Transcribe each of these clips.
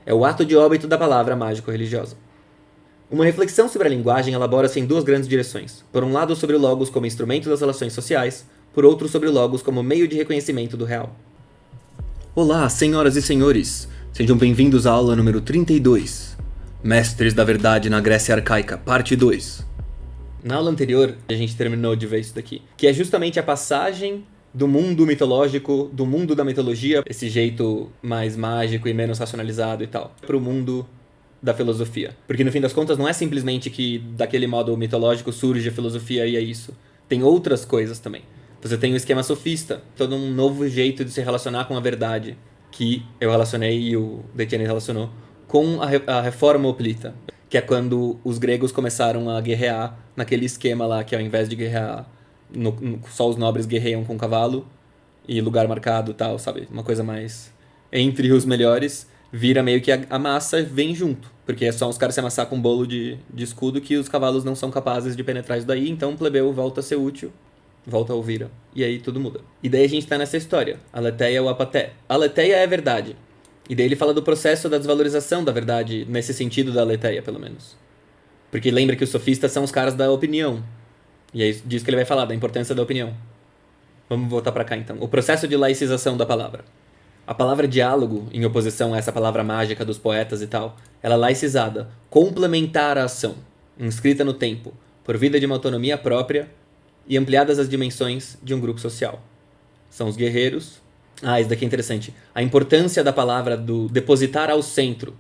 É o ato de óbito da palavra mágico-religiosa. Uma reflexão sobre a linguagem elabora-se em duas grandes direções. Por um lado, sobre o logos como instrumento das relações sociais, por outro, sobre o logos como meio de reconhecimento do real. Olá, senhoras e senhores! Sejam bem-vindos à aula número 32. Mestres da Verdade na Grécia Arcaica, parte 2. Na aula anterior, a gente terminou de ver isso daqui, que é justamente a passagem do mundo mitológico, do mundo da mitologia, esse jeito mais mágico e menos racionalizado e tal, pro mundo da filosofia. Porque no fim das contas não é simplesmente que daquele modo mitológico surge a filosofia e é isso. Tem outras coisas também. Você tem o esquema sofista, todo um novo jeito de se relacionar com a verdade, que eu relacionei e o Detienne relacionou, com a reforma hoplita, que é quando os gregos começaram a guerrear naquele esquema lá, que ao invés de guerrear, só os nobres guerreiam com cavalo e lugar marcado e tal, sabe? Uma coisa mais entre os melhores, vira meio que a massa vem junto, porque é só os caras se amassar com um bolo de escudo que os cavalos não são capazes de penetrar isso daí, então o plebeu volta a ser útil, volta a ouvir, e aí tudo muda. E daí a gente tá nessa história, aletheia ou apaté. Aletheia é verdade, e daí ele fala do processo da desvalorização da verdade, nesse sentido da aletheia, pelo menos. Porque lembra que os sofistas são os caras da opinião, e é disso que ele vai falar, da importância da opinião. Vamos voltar pra cá então. O processo de laicização da palavra. A palavra diálogo, em oposição a essa palavra mágica dos poetas e tal, ela é laicizada, complementar a ação, inscrita no tempo, por vida de uma autonomia própria e ampliadas as dimensões de um grupo social. São os guerreiros. Isso daqui é interessante. A importância da palavra do depositar ao centro.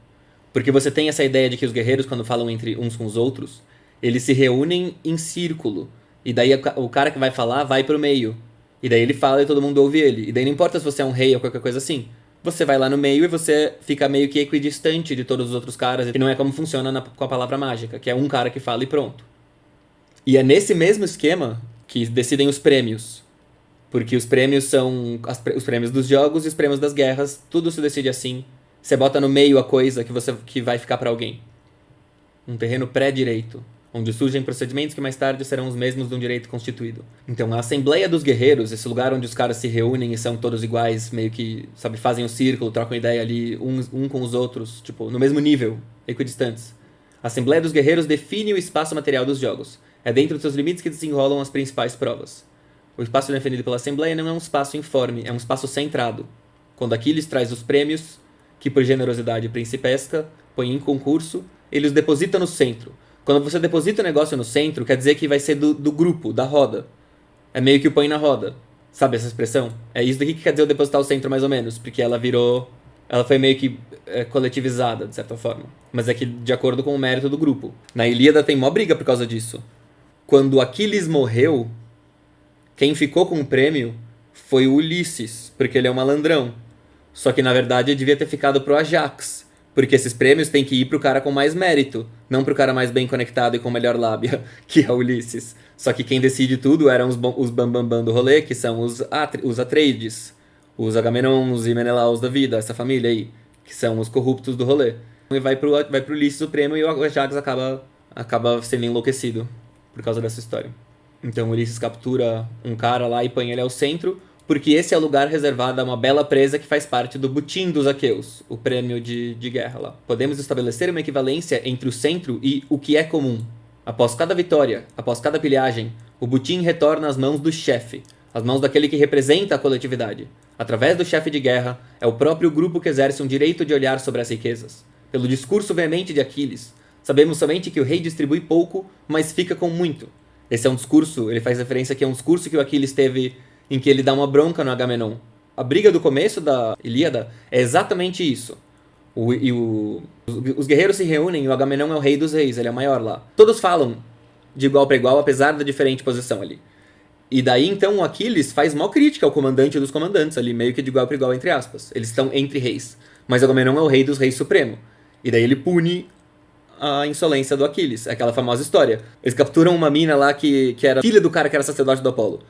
Porque você tem essa ideia de que os guerreiros, quando falam entre uns com os outros, eles se reúnem em círculo. E daí o cara que vai falar vai pro meio. E daí ele fala e todo mundo ouve ele. E daí não importa se você é um rei ou qualquer coisa assim. Você vai lá no meio e você fica meio que equidistante de todos os outros caras. E não é como funciona com a palavra mágica, que é um cara que fala e pronto. E é nesse mesmo esquema que decidem os prêmios. Porque os prêmios são os prêmios dos jogos e os prêmios das guerras. Tudo se decide assim. Você bota no meio a coisa que vai ficar pra alguém. Um terreno pré-direito, onde surgem procedimentos que mais tarde serão os mesmos de um direito constituído. Então, a Assembleia dos Guerreiros, esse lugar onde os caras se reúnem e são todos iguais, meio que, sabe, fazem um círculo, trocam ideia ali, um com os outros, tipo, no mesmo nível, equidistantes. A Assembleia dos Guerreiros define o espaço material dos jogos. É dentro dos seus limites que desenrolam as principais provas. O espaço definido pela Assembleia não é um espaço informe, é um espaço centrado. Quando Aquiles traz os prêmios, que por generosidade principesca, põe em concurso, ele os deposita no centro. Quando você deposita o negócio no centro, quer dizer que vai ser do grupo, da roda. É meio que o põe na roda. Sabe essa expressão? É isso daqui que quer dizer o depositar o centro, mais ou menos. Porque ela virou... Ela foi meio que coletivizada, de certa forma. Mas é que de acordo com o mérito do grupo. Na Ilíada tem mó briga por causa disso. Quando Aquiles morreu, quem ficou com o prêmio foi o Ulisses, porque ele é um malandrão. Só que, na verdade, devia ter ficado pro Ajax. Porque esses prêmios têm que ir pro cara com mais mérito, não pro cara mais bem conectado e com melhor lábia, que é o Ulisses. Só que quem decide tudo eram os bambambam do rolê, que são os Atreides, os Agamenons e Menelaus da vida, essa família aí, que são os corruptos do rolê. E vai pro Ulisses o prêmio e o Ajax acaba sendo enlouquecido por causa dessa história. Então Ulisses captura um cara lá e põe ele ao centro, porque esse é o lugar reservado a uma bela presa que faz parte do butim dos aqueus, o prêmio de guerra lá. Podemos estabelecer uma equivalência entre o centro e o que é comum. Após cada vitória, após cada pilhagem, o butim retorna às mãos do chefe, às mãos daquele que representa a coletividade. Através do chefe de guerra, é o próprio grupo que exerce um direito de olhar sobre as riquezas. Pelo discurso veemente de Aquiles, sabemos somente que o rei distribui pouco, mas fica com muito. Esse é um discurso, ele faz referência aqui a um discurso que o Aquiles teve em que ele dá uma bronca no Agamenon. A briga do começo da Ilíada é exatamente isso. Os guerreiros se reúnem e o Agamenon é o rei dos reis, ele é o maior lá. Todos falam de igual para igual, apesar da diferente posição ali. E daí, então, o Aquiles faz mó crítica ao comandante dos comandantes ali, meio que de igual para igual, entre aspas. Eles estão entre reis. Mas o Agamenon é o rei dos reis supremo. E daí ele pune a insolência do Aquiles, aquela famosa história. Eles capturam uma mina lá que era filha do cara que era sacerdote do Apolo.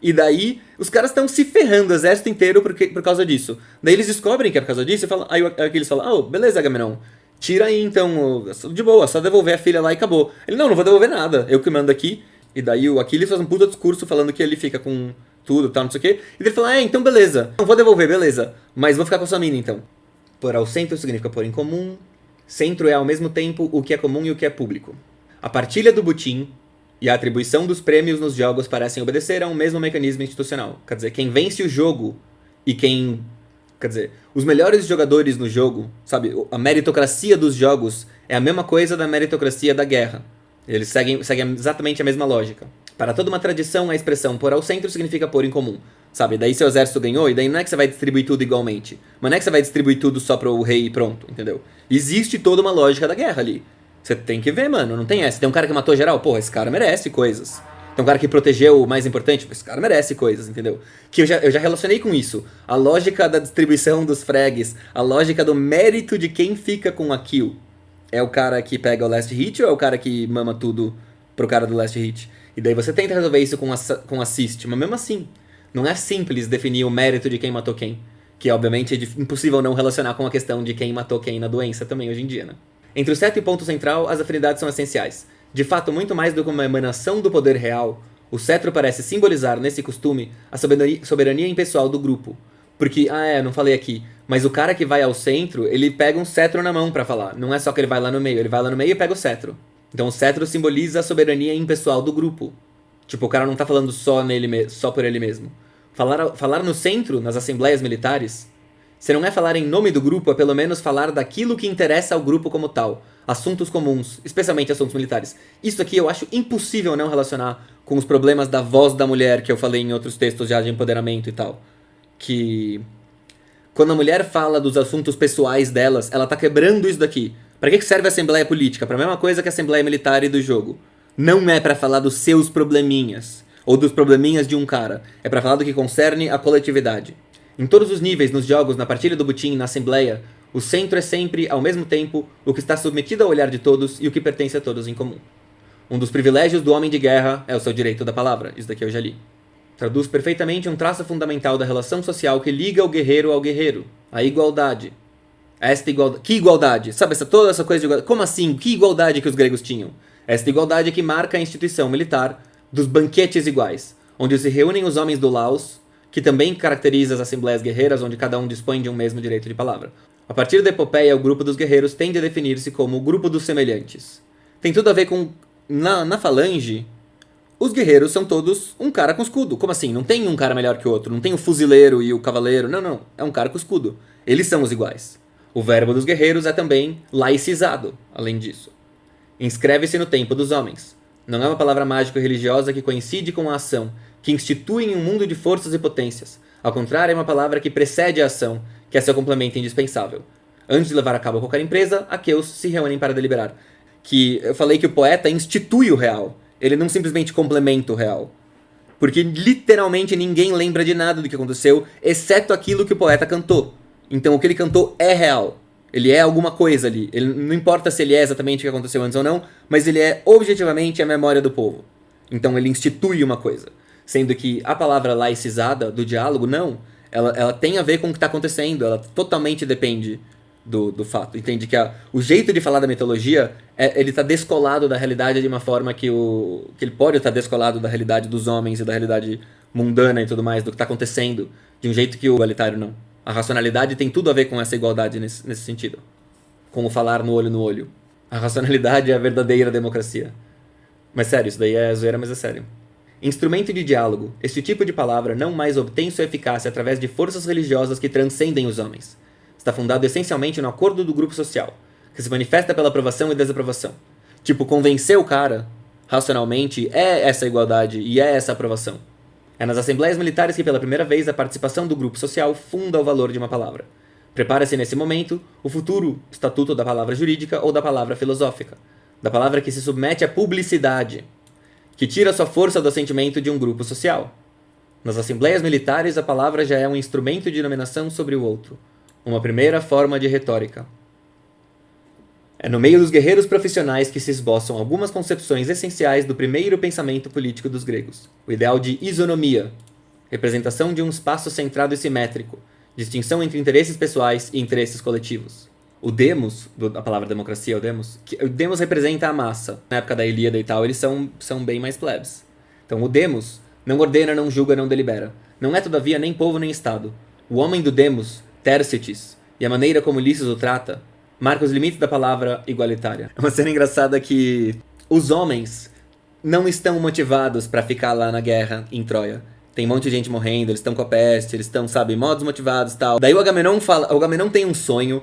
E daí, os caras estão se ferrando o exército inteiro por causa disso. Daí eles descobrem que é por causa disso e falam, aí o Aquiles fala, beleza, Agamenon, tira aí então, de boa, só devolver a filha lá e acabou. Ele, não vou devolver nada, eu que mando aqui. E daí o Aquiles faz um puta discurso falando que ele fica com tudo, tal, não sei o quê. E ele fala, então beleza, não vou devolver, beleza, mas vou ficar com a sua mina então. Pôr ao centro significa pôr em comum. Centro é ao mesmo tempo o que é comum e o que é público. A partilha do butim e a atribuição dos prêmios nos jogos parecem obedecer a um mesmo mecanismo institucional. Quer dizer, quem vence o jogo e quem... Quer dizer, os melhores jogadores no jogo, sabe? A meritocracia dos jogos é a mesma coisa da meritocracia da guerra. Eles seguem exatamente a mesma lógica. Para toda uma tradição, a expressão pôr ao centro significa pôr em comum. Sabe? Daí seu exército ganhou, e daí não é que você vai distribuir tudo igualmente. Mas não é que você vai distribuir tudo só pro rei e pronto, entendeu? Existe toda uma lógica da guerra ali. Você tem que ver, mano, não tem essa. Tem um cara que matou geral, porra, esse cara merece coisas. Tem um cara que protegeu o mais importante, esse cara merece coisas, entendeu? Que eu já relacionei com isso. A lógica da distribuição dos frags, a lógica do mérito de quem fica com a kill. É o cara que pega o last hit ou é o cara que mama tudo pro cara do last hit? E daí você tenta resolver isso com assist, mas mesmo assim, não é simples definir o mérito de quem matou quem. Que obviamente é impossível não relacionar com a questão de quem matou quem na doença também hoje em dia, né? Entre o cetro e ponto central, as afinidades são essenciais. De fato, muito mais do que uma emanação do poder real, o cetro parece simbolizar, nesse costume, a soberania impessoal do grupo. Porque, não falei aqui, mas o cara que vai ao centro, ele pega um cetro na mão pra falar. Não é só que ele vai lá no meio, ele vai lá no meio e pega o cetro. Então o cetro simboliza a soberania impessoal do grupo. Tipo, o cara não tá falando só por ele mesmo. Falar no centro, nas assembleias militares, se não é falar em nome do grupo, é pelo menos falar daquilo que interessa ao grupo como tal. Assuntos comuns, especialmente assuntos militares. Isso aqui eu acho impossível não relacionar com os problemas da voz da mulher, que eu falei em outros textos já de empoderamento e tal. Que... Quando a mulher fala dos assuntos pessoais delas, ela tá quebrando isso daqui. Pra que serve a assembleia política? Pra mesma coisa que a assembleia militar e do jogo. Não é pra falar dos seus probleminhas, ou dos probleminhas de um cara. É pra falar do que concerne a coletividade. Em todos os níveis, nos jogos, na partilha do butim, na assembleia, o centro é sempre, ao mesmo tempo, o que está submetido ao olhar de todos e o que pertence a todos em comum. Um dos privilégios do homem de guerra é o seu direito da palavra. Isso daqui eu já li. Traduz perfeitamente um traço fundamental da relação social que liga o guerreiro ao guerreiro. A igualdade. Que igualdade? Sabe, toda essa coisa de igualdade? Como assim? Que igualdade que os gregos tinham? Esta igualdade que marca a instituição militar dos banquetes iguais, onde se reúnem os homens do Laos, que também caracteriza as assembleias guerreiras, onde cada um dispõe de um mesmo direito de palavra. A partir da epopeia, o grupo dos guerreiros tende a definir-se como o grupo dos semelhantes. Tem tudo a ver com... Na falange, os guerreiros são todos um cara com escudo. Como assim? Não tem um cara melhor que o outro. Não tem o fuzileiro e o cavaleiro. Não. É um cara com escudo. Eles são os iguais. O verbo dos guerreiros é também laicizado, além disso. Inscreve-se no tempo dos homens. Não é uma palavra mágica religiosa que coincide com a ação, que institui em um mundo de forças e potências. Ao contrário, é uma palavra que precede a ação, que é seu complemento indispensável. Antes de levar a cabo qualquer empresa, aqueus se reúnem para deliberar. Que eu falei que o poeta institui o real. Ele não simplesmente complementa o real. Porque literalmente ninguém lembra de nada do que aconteceu, exceto aquilo que o poeta cantou. Então o que ele cantou é real. Ele é alguma coisa ali. Ele, não importa se ele é exatamente o que aconteceu antes ou não, mas ele é objetivamente a memória do povo. Então ele institui uma coisa. Sendo que a palavra laicizada do diálogo, não. Ela tem a ver com o que está acontecendo. Ela totalmente depende do fato. Entende que o jeito de falar da mitologia, ele está descolado da realidade de uma forma que ele pode estar descolado da realidade dos homens e da realidade mundana e tudo mais, do que está acontecendo, de um jeito que o igualitário não. A racionalidade tem tudo a ver com essa igualdade nesse sentido. Com o falar no olho. A racionalidade é a verdadeira democracia. Mas sério, isso daí é zoeira, mas é sério. Instrumento de diálogo. Este tipo de palavra não mais obtém sua eficácia através de forças religiosas que transcendem os homens. Está fundado essencialmente no acordo do grupo social, que se manifesta pela aprovação e desaprovação. Tipo, convencer o cara, racionalmente, é essa igualdade e é essa aprovação. É nas assembleias militares que pela primeira vez a participação do grupo social funda o valor de uma palavra. Prepara-se nesse momento o futuro estatuto da palavra jurídica ou da palavra filosófica, da palavra que se submete à publicidade, que tira sua força do assentimento de um grupo social. Nas assembleias militares a palavra já é um instrumento de dominação sobre o outro, uma primeira forma de retórica. É no meio dos guerreiros profissionais que se esboçam algumas concepções essenciais do primeiro pensamento político dos gregos. O ideal de isonomia, representação de um espaço centrado e simétrico, distinção entre interesses pessoais e interesses coletivos. O demos, a palavra democracia é o demos representa a massa. Na época da Ilíada e tal, eles são bem mais plebes. Então o demos não ordena, não julga, não delibera. Não é, todavia, nem povo nem estado. O homem do demos, Tércites, e a maneira como Ulisses o trata marca os limites da palavra igualitária. É uma cena engraçada que os homens não estão motivados pra ficar lá na guerra em Troia. Tem um monte de gente morrendo, eles estão com a peste, eles estão, sabe, mó desmotivados e tal. Daí o Agamenon tem um sonho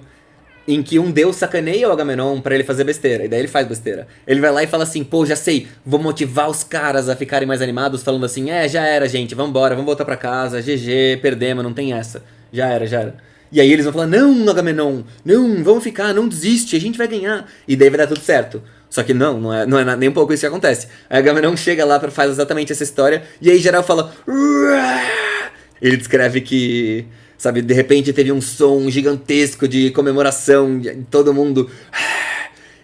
em que um deus sacaneia o Agamenon pra ele fazer besteira, e daí ele faz besteira. Ele vai lá e fala assim, pô, já sei, vou motivar os caras a ficarem mais animados, falando assim, já era, gente, vambora, vamos voltar pra casa, GG, perdemos, não tem essa. Já era. E aí eles vão falar, não, Agamenon, não, vamos ficar, não desiste, a gente vai ganhar. E daí vai dar tudo certo. Só que não é nem um pouco isso que acontece. Aí Agamenon chega lá pra fazer exatamente essa história, e aí geral fala, Uah! Ele descreve que, sabe, de repente teve um som gigantesco de comemoração, todo mundo...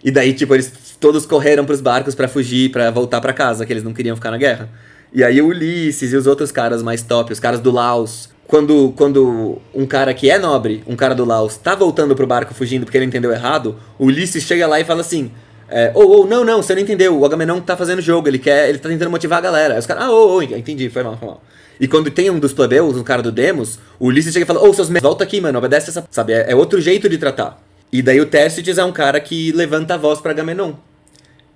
E daí, tipo, eles todos correram pros barcos pra fugir, pra voltar pra casa, que eles não queriam ficar na guerra. E aí o Ulisses e os outros caras mais top, os caras do Laos... Quando um cara que é nobre, um cara do Laos, tá voltando pro barco fugindo porque ele entendeu errado, o Ulisses chega lá e fala assim... não, você não entendeu, o Agamenon tá fazendo jogo, ele tá tentando motivar a galera. Aí os caras, entendi, foi mal. E quando tem um dos plebeus, um cara do Demos, o Ulisses chega e fala, seus volta aqui, mano, obedece essa... Sabe, é outro jeito de tratar. E daí o Tércites é um cara que levanta a voz pra Agamenon.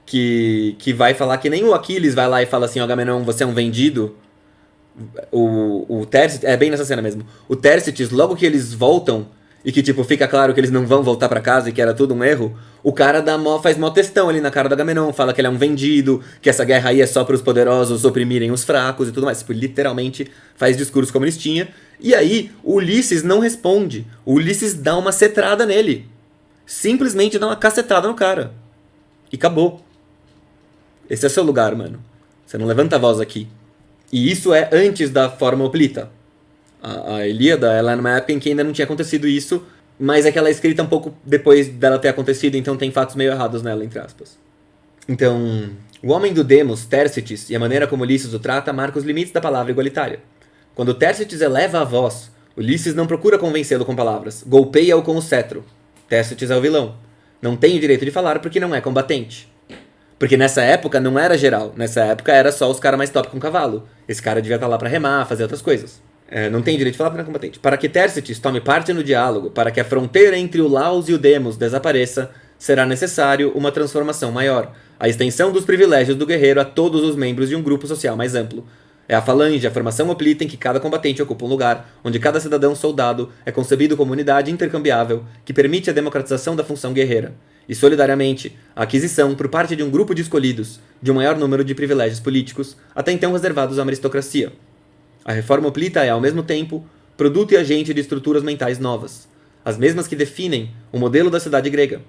Que vai falar que nem o Aquiles vai lá e fala assim, Agamenon, você é um vendido. O Tércites, é bem nessa cena mesmo. O Tércites, logo que eles voltam, e que tipo, fica claro que eles não vão voltar pra casa e que era tudo um erro, o cara faz mó textão ali na cara do Agamenon, fala que ele é um vendido, que essa guerra aí é só pros poderosos oprimirem os fracos e tudo mais. Tipo, literalmente faz discurso comunistinha. E aí, o Ulisses não responde. O Ulisses dá uma cetrada nele. Simplesmente dá uma cacetada no cara. E acabou. Esse é seu lugar, mano. Você não levanta a voz aqui. E isso é antes da forma hoplita. A Ilíada, ela é numa época em que ainda não tinha acontecido isso, mas é que ela é escrita um pouco depois dela ter acontecido, então tem fatos meio errados nela, entre aspas. Então, o homem do Demos, Tércites, e a maneira como Ulisses o trata marca os limites da palavra igualitária. Quando Tércites eleva a voz, Ulisses não procura convencê-lo com palavras, golpeia-o com o cetro. Tércites é o vilão. Não tem o direito de falar porque não é combatente. Porque nessa época não era geral, nessa época era só os caras mais top com cavalo. Esse cara devia estar lá pra remar, fazer outras coisas. Não tem direito de falar porque não é combatente. Para que Tércites tome parte no diálogo, para que a fronteira entre o Laos e o Demos desapareça, será necessário uma transformação maior, a extensão dos privilégios do guerreiro a todos os membros de um grupo social mais amplo. É a falange, a formação hoplita em que cada combatente ocupa um lugar, onde cada cidadão-soldado é concebido como unidade intercambiável que permite a democratização da função guerreira. E, solidariamente, a aquisição, por parte de um grupo de escolhidos, de um maior número de privilégios políticos, até então reservados à aristocracia. A reforma hoplita é, ao mesmo tempo, produto e agente de estruturas mentais novas, as mesmas que definem o modelo da cidade grega.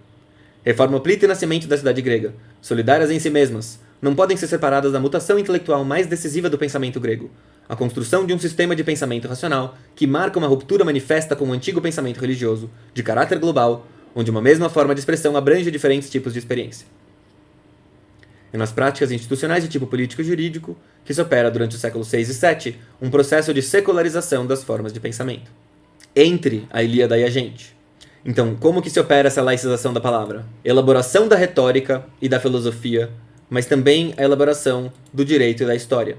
Reforma hoplita e nascimento da cidade grega, solidárias em si mesmas, não podem ser separadas da mutação intelectual mais decisiva do pensamento grego, a construção de um sistema de pensamento racional que marca uma ruptura manifesta com o antigo pensamento religioso, de caráter global, onde uma mesma forma de expressão abrange diferentes tipos de experiência. E nas práticas institucionais de tipo político e jurídico, que se opera durante os séculos 6 e 7, um processo de secularização das formas de pensamento. Entre a Ilíada e a gente. Então, como que se opera essa laicização da palavra? Elaboração da retórica e da filosofia, mas também a elaboração do direito e da história.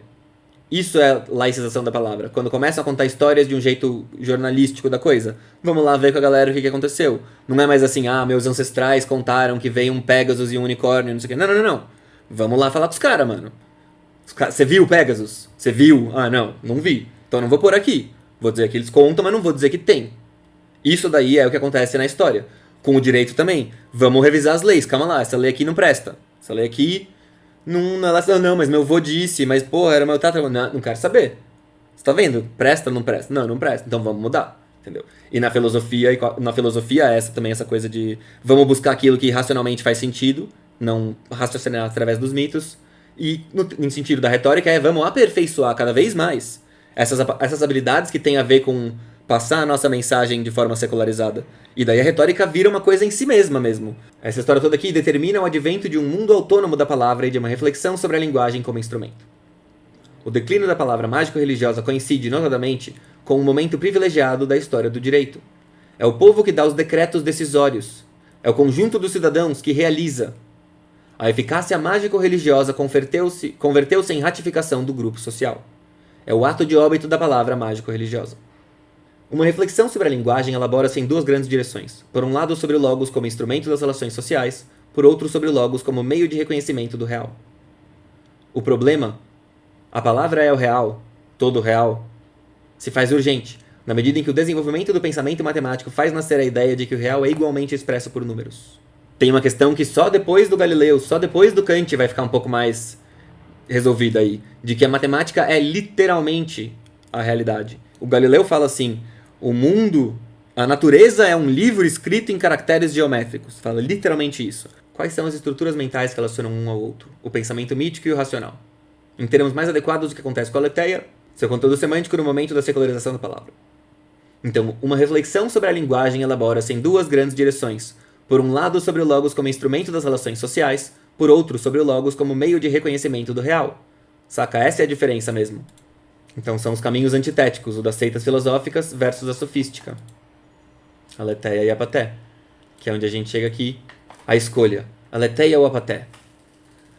Isso é laicização da palavra. Quando começam a contar histórias de um jeito jornalístico da coisa. Vamos lá ver com a galera o que aconteceu. Não é mais assim, meus ancestrais contaram que veio um Pegasus e um unicórnio, não sei o quê. Não. Vamos lá falar pros caras, mano. Você viu o Pegasus? Você viu? Não vi. Então não vou pôr aqui. Vou dizer que eles contam, mas não vou dizer que tem. Isso daí é o que acontece na história. Com o direito também. Vamos revisar as leis. Calma lá, essa lei aqui não presta. Essa lei aqui... Não, mas meu avô disse, mas porra, era meu tatara. Não quero saber. Você tá vendo? Presta ou não presta? Não presta. Então vamos mudar. Entendeu? E na filosofia essa também, essa coisa de vamos buscar aquilo que racionalmente faz sentido, não raciocinar através dos mitos. E no sentido da retórica vamos aperfeiçoar cada vez mais essas habilidades que tem a ver com passar a nossa mensagem de forma secularizada. E daí a retórica vira uma coisa em si mesma mesmo. Essa história toda aqui determina o advento de um mundo autônomo da palavra e de uma reflexão sobre a linguagem como instrumento. O declínio da palavra mágico-religiosa coincide, notadamente, com um momento privilegiado da história do direito. É o povo que dá os decretos decisórios. É o conjunto dos cidadãos que realiza. A eficácia mágico-religiosa converteu-se em ratificação do grupo social. É o ato de óbito da palavra mágico-religiosa. Uma reflexão sobre a linguagem elabora-se em duas grandes direções. Por um lado, sobre o logos como instrumento das relações sociais, por outro, sobre o logos como meio de reconhecimento do real. O problema, a palavra é o real, todo o real, se faz urgente, na medida em que o desenvolvimento do pensamento matemático faz nascer a ideia de que o real é igualmente expresso por números. Tem uma questão que só depois do Galileu, só depois do Kant vai ficar um pouco mais resolvida aí, de que a matemática é literalmente a realidade. O Galileu fala assim, o mundo, a natureza é um livro escrito em caracteres geométricos. Fala literalmente isso. Quais são as estruturas mentais que relacionam um ao outro? O pensamento mítico e o racional. Em termos mais adequados do que acontece com a Aletheia, seu conteúdo semântico no momento da secularização da palavra. Então, uma reflexão sobre a linguagem elabora-se em duas grandes direções. Por um lado, sobre o logos como instrumento das relações sociais, por outro, sobre o logos como meio de reconhecimento do real. Saca? Essa é a diferença mesmo. Então são os caminhos antitéticos, o das seitas filosóficas versus a sofística. A Aletheia e a Apaté. Que é onde a gente chega aqui, a escolha. Aletheia ou Apaté?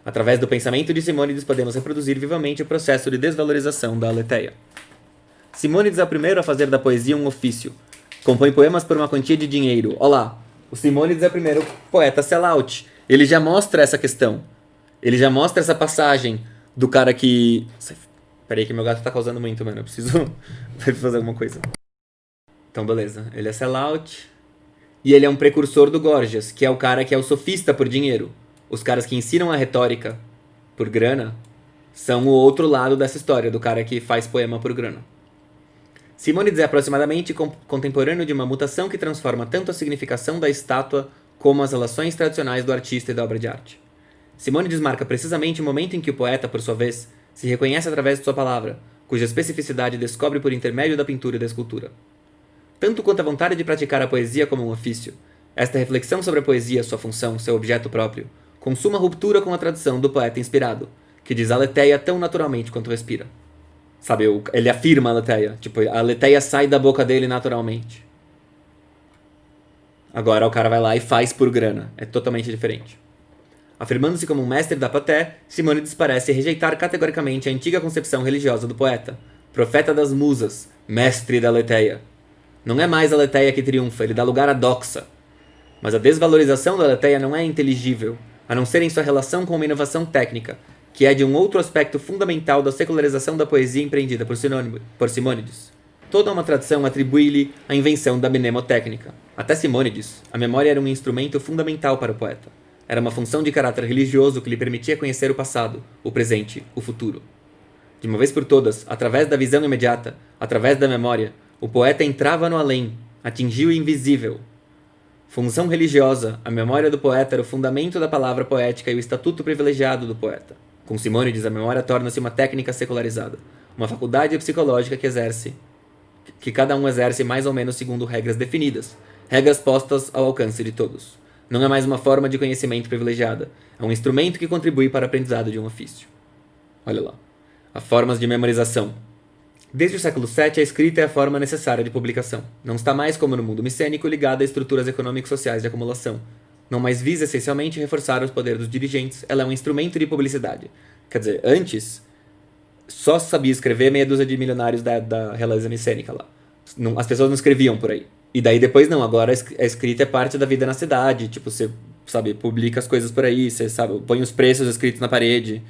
Através do pensamento de Simônides podemos reproduzir vivamente o processo de desvalorização da Aletheia. Simônides é o primeiro a fazer da poesia um ofício. Compõe poemas por uma quantia de dinheiro. Olá, o Simônides é o primeiro poeta sellout. Ele já mostra essa questão. Ele já mostra essa passagem do cara que... Peraí que meu gato tá causando muito, mano. Eu preciso fazer alguma coisa. Então, beleza. Ele é sellout. E ele é um precursor do Gorgias, que é o cara que é o sofista por dinheiro. Os caras que ensinam a retórica por grana são o outro lado dessa história, do cara que faz poema por grana. Simônides é aproximadamente contemporâneo de uma mutação que transforma tanto a significação da estátua como as relações tradicionais do artista e da obra de arte. Simônides marca precisamente o momento em que o poeta, por sua vez, se reconhece através de sua palavra, cuja especificidade descobre por intermédio da pintura e da escultura. Tanto quanto a vontade de praticar a poesia como um ofício, esta reflexão sobre a poesia, sua função, seu objeto próprio, consuma a ruptura com a tradição do poeta inspirado, que diz a Aletheia tão naturalmente quanto respira. Sabe, ele afirma a Aletheia, tipo, a Aletheia sai da boca dele naturalmente. Agora o cara vai lá e faz por grana, é totalmente diferente. Afirmando-se como um mestre da Apaté, Simônides parece rejeitar categoricamente a antiga concepção religiosa do poeta, profeta das musas, mestre da Aletheia. Não é mais a Aletheia que triunfa, ele dá lugar à doxa. Mas a desvalorização da Aletheia não é inteligível, a não ser em sua relação com uma inovação técnica, que é de um outro aspecto fundamental da secularização da poesia empreendida por Simônides. Toda uma tradição atribui-lhe a invenção da mnemotécnica. Até Simônides, a memória era um instrumento fundamental para o poeta. Era uma função de caráter religioso que lhe permitia conhecer o passado, o presente, o futuro. De uma vez por todas, através da visão imediata, através da memória, o poeta entrava no além, atingia o invisível. Função religiosa, a memória do poeta era o fundamento da palavra poética e o estatuto privilegiado do poeta. Com Simônides, a memória torna-se uma técnica secularizada, uma faculdade psicológica que cada um exerce mais ou menos segundo regras definidas, regras postas ao alcance de todos. Não é mais uma forma de conhecimento privilegiada, é um instrumento que contribui para o aprendizado de um ofício. Olha lá. As formas de memorização. Desde o século VII, a escrita é a forma necessária de publicação. Não está mais, como no mundo micênico, ligada a estruturas econômico-sociais de acumulação. Não mais visa essencialmente reforçar os poderes dos dirigentes, ela é um instrumento de publicidade. Quer dizer, antes, só sabia escrever meia dúzia de milionários da realeza micênica lá. As pessoas não escreviam por aí. E daí depois não, agora a escrita é parte da vida na cidade, tipo, você, sabe, publica as coisas por aí, você, sabe, põe os preços escritos na parede.